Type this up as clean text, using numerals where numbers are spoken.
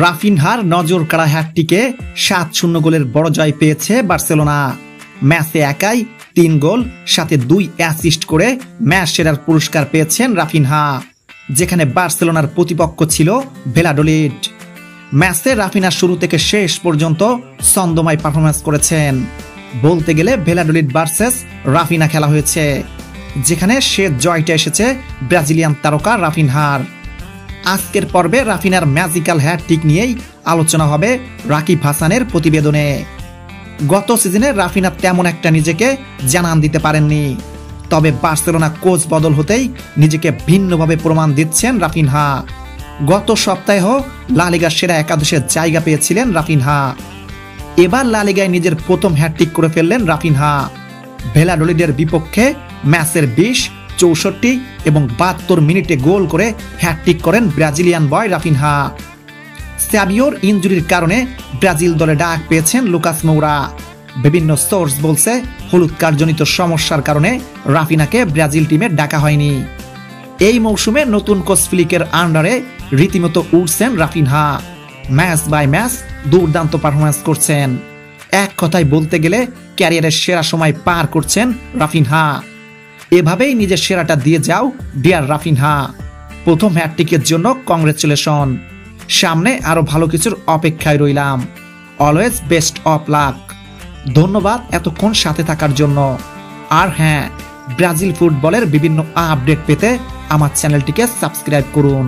রাফিনহার নজর কাড়া হ্যাটট্রিকে 7-0 গোলের বড় জয় পেয়েছে বার্সেলোনা। ম্যাচে একাই 3 গোল সাথে 2 অ্যাসিস্ট করে ম্যাচ সেরার পুরস্কার পেয়েছেন রাফিনহা, যেখানে বার্সেলোনার প্রতিপক্ষ ছিল ভ্যালাডোলিড। ম্যাচে রাফিনহা শুরু থেকে শেষ পর্যন্ত ছন্দময় পারফরম্যান্স করেছেন। বলতে গেলে ভ্যালাডোলিড ভার্সেস রাফিনহা খেলা হয়েছে, যেখানে শেষ জয়টা এসেছে ব্রাজিলিয়ান তারকা রাফিনহার। আজকের পর্বে রাফিনহার ম্যাজিক্যাল হ্যাটট্রিক নিয়েই আলোচনা হবে রাকিব হাসানের প্রতিবেদনে। গত সিজনে রাফিনহা তেমন একটা নিজেকে জানান দিতে পারেননি, তবে বার্সেলোনা কোচ বদল হতেই নিজেকে ভিন্নভাবে প্রমাণ দিচ্ছেন রাফিনহা। গত সপ্তাহেও লা লিগার সেরা একাদশের জায়গা পেয়েছিলেন রাফিনহা। এবার লা লিগায় নিজের প্রথম হ্যাটট্রিক করে ফেললেন রাফিনহা। ভ্যালাডোলিডের বিপক্ষে ম্যাচের 20, 64 এবং 72 মিনিটে গোল করে হ্যাটট্রিক করেন ব্রাজিলিয়ান বয় রাফিনহা। সাবিওর ইনজুরির কারণে ব্রাজিল দলে ডাক পেয়েছেন লুকাস মৌরা। বিভিন্ন সোর্স বলছে হলুদ কার্ডজনিত সমস্যার কারণে রাফিনহাকে ব্রাজিল টিমে ডাকা হয়নি। এই মৌসুমে নতুন কোচ ফ্লিকের আন্ডারে রীতিমতো উঠছেন রাফিনহা। ম্যাচ বাই ম্যাচ দুর্দান্ত পারফরম্যান্স করছেন। এক কথায় বলতে গেলে ক্যারিয়ারের সেরা সময় পার করছেন রাফিনহা। এভাবেই নিজের সেরাটা দিয়ে যাও ডিয়ার রাফিনহা। প্রথম হ্যাটট্রিকের জন্য কংগ্রেচুলেশন। সামনে আরো ভালো কিছুর অপেক্ষায় রইলাম। Always best of luck. ধন্যবাদ এতক্ষণ সাথে থাকার জন্য। আর হ্যাঁ, ব্রাজিল ফুটবলের বিভিন্ন আপডেট পেতে আমার চ্যানেলটিকে সাবস্ক্রাইব করুন।